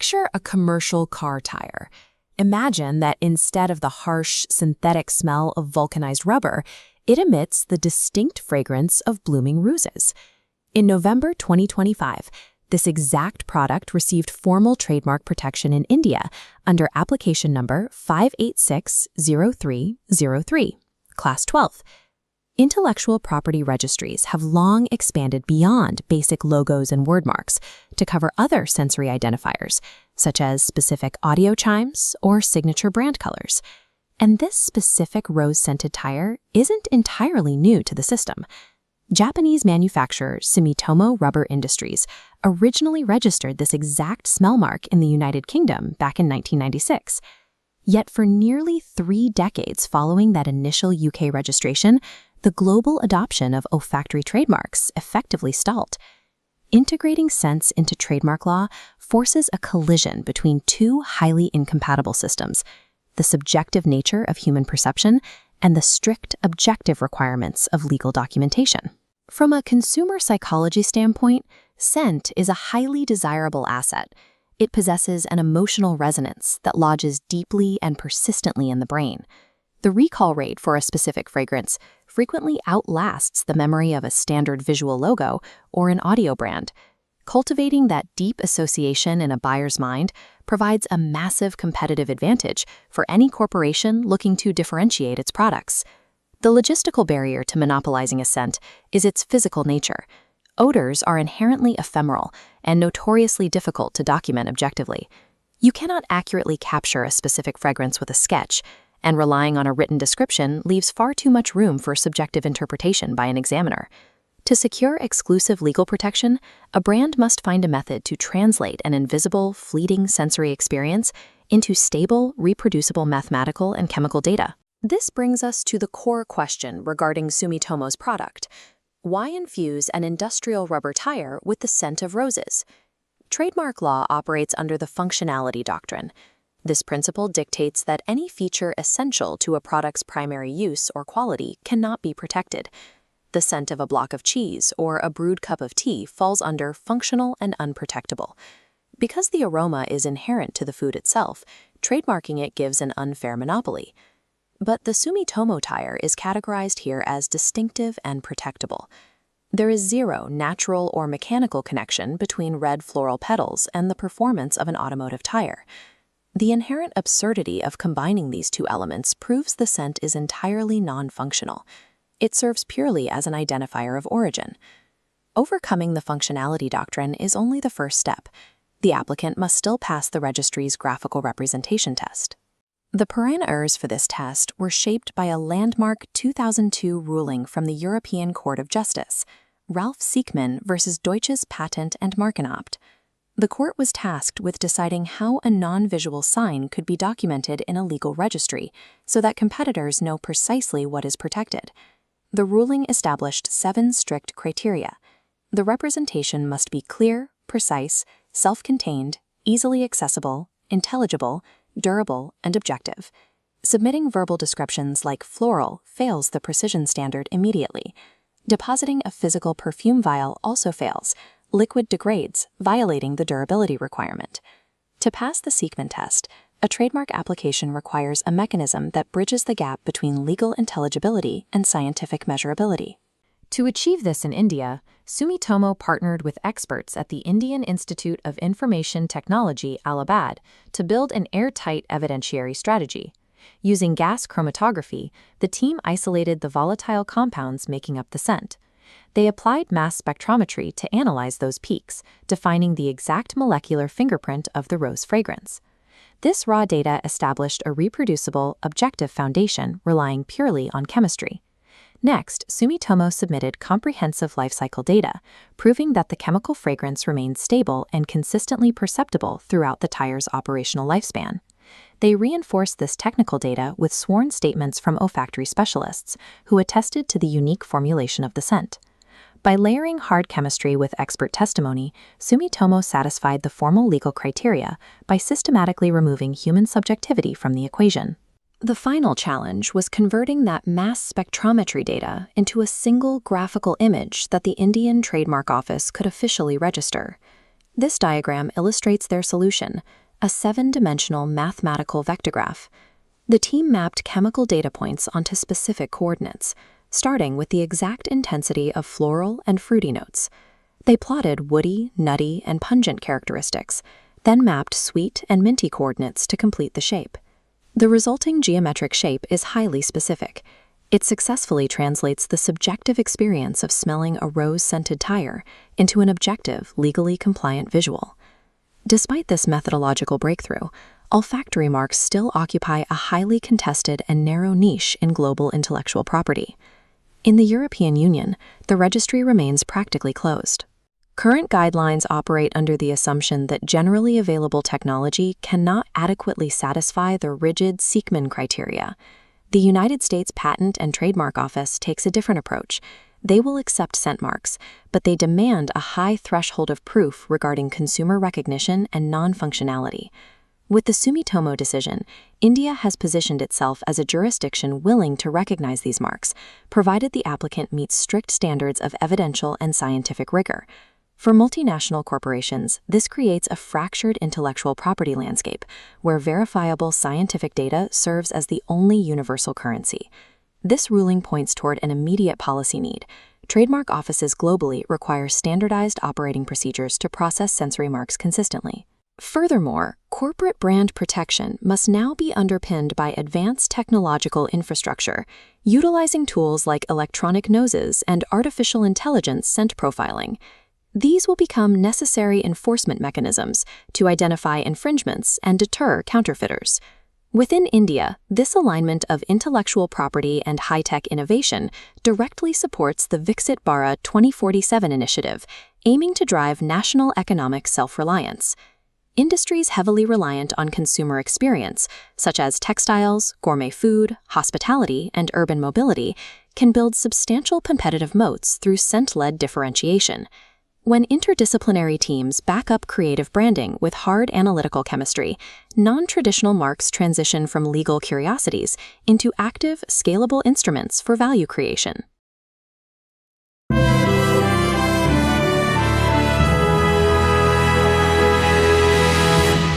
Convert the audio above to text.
Picture a commercial car tire. Imagine that instead of the harsh, synthetic smell of vulcanized rubber, it emits the distinct fragrance of blooming roses. In November 2025, this exact product received formal trademark protection in India under application number 5860303, Class 12. Intellectual property registries have long expanded beyond basic logos and word marks to cover other sensory identifiers, such as specific audio chimes or signature brand colors. And this specific rose-scented tire isn't entirely new to the system. Japanese manufacturer Sumitomo Rubber Industries originally registered this exact smell mark in the United Kingdom back in 1996. Yet for nearly 3 decades following that initial UK registration, the global adoption of olfactory trademarks effectively stalled. Integrating scents into trademark law forces a collision between two highly incompatible systems: the subjective nature of human perception and the strict objective requirements of legal documentation. From a consumer psychology standpoint, scent is a highly desirable asset. It possesses an emotional resonance that lodges deeply and persistently in the brain. The recall rate for a specific fragrance frequently outlasts the memory of a standard visual logo or an audio brand. Cultivating that deep association in a buyer's mind provides a massive competitive advantage for any corporation looking to differentiate its products. The logistical barrier to monopolizing a scent is its physical nature. Odors are inherently ephemeral and notoriously difficult to document objectively. You cannot accurately capture a specific fragrance with a sketch, and relying on a written description leaves far too much room for subjective interpretation by an examiner. To secure exclusive legal protection, a brand must find a method to translate an invisible, fleeting sensory experience into stable, reproducible mathematical and chemical data. This brings us to the core question regarding Sumitomo's product. Why infuse an industrial rubber tire with the scent of roses? Trademark law operates under the functionality doctrine. This principle dictates that any feature essential to a product's primary use or quality cannot be protected. The scent of a block of cheese or a brewed cup of tea falls under functional and unprotectable. Because the aroma is inherent to the food itself, trademarking it gives an unfair monopoly. But the Sumitomo tire is categorized here as distinctive and protectable. There is zero natural or mechanical connection between red floral petals and the performance of an automotive tire. The inherent absurdity of combining these two elements proves the scent is entirely non-functional. It serves purely as an identifier of origin. Overcoming the functionality doctrine is only the first step. The applicant must still pass the registry's graphical representation test. The parameters for this test were shaped by a landmark 2002 ruling from the European Court of Justice, Ralph Siegmann versus Deutsches Patent- and Markenamt. The court was tasked with deciding how a non-visual sign could be documented in a legal registry so that competitors know precisely what is protected. The ruling established 7 strict criteria. The representation must be clear, precise, self-contained, easily accessible, intelligible, durable, and objective. Submitting verbal descriptions like floral fails the precision standard immediately. Depositing a physical perfume vial also fails. Liquid degrades, violating the durability requirement. To pass the Siegmann test, a trademark application requires a mechanism that bridges the gap between legal intelligibility and scientific measurability. To achieve this in India, Sumitomo partnered with experts at the Indian Institute of Information Technology, Allahabad, to build an airtight evidentiary strategy. Using gas chromatography, the team isolated the volatile compounds making up the scent. They applied mass spectrometry to analyze those peaks, defining the exact molecular fingerprint of the rose fragrance. This raw data established a reproducible, objective foundation relying purely on chemistry. Next, Sumitomo submitted comprehensive life cycle data, proving that the chemical fragrance remained stable and consistently perceptible throughout the tire's operational lifespan. They reinforced this technical data with sworn statements from olfactory specialists who attested to the unique formulation of the scent. By layering hard chemistry with expert testimony, Sumitomo satisfied the formal legal criteria by systematically removing human subjectivity from the equation. The final challenge was converting that mass spectrometry data into a single graphical image that the Indian Trademark Office could officially register. This diagram illustrates their solution, a 7-dimensional mathematical vectograph. The team mapped chemical data points onto specific coordinates, starting with the exact intensity of floral and fruity notes. They plotted woody, nutty, and pungent characteristics, then mapped sweet and minty coordinates to complete the shape. The resulting geometric shape is highly specific. It successfully translates the subjective experience of smelling a rose-scented tire into an objective, legally compliant visual. Despite this methodological breakthrough, olfactory marks still occupy a highly contested and narrow niche in global intellectual property. In the European Union, the registry remains practically closed. Current guidelines operate under the assumption that generally available technology cannot adequately satisfy the rigid Siegmann criteria. The United States Patent and Trademark Office takes a different approach. They will accept scent marks, but they demand a high threshold of proof regarding consumer recognition and non-functionality. With the Sumitomo decision, India has positioned itself as a jurisdiction willing to recognize these marks, provided the applicant meets strict standards of evidential and scientific rigor. For multinational corporations, this creates a fractured intellectual property landscape, where verifiable scientific data serves as the only universal currency. This ruling points toward an immediate policy need. Trademark offices globally require standardized operating procedures to process sensory marks consistently. Furthermore, corporate brand protection must now be underpinned by advanced technological infrastructure, utilizing tools like electronic noses and artificial intelligence scent profiling. These will become necessary enforcement mechanisms to identify infringements and deter counterfeiters. Within India, this alignment of intellectual property and high-tech innovation directly supports the Viksit Bharat 2047 initiative, aiming to drive national economic self-reliance. Industries heavily reliant on consumer experience, such as textiles, gourmet food, hospitality, and urban mobility, can build substantial competitive moats through scent-led differentiation. When interdisciplinary teams back up creative branding with hard analytical chemistry, non-traditional marks transition from legal curiosities into active, scalable instruments for value creation.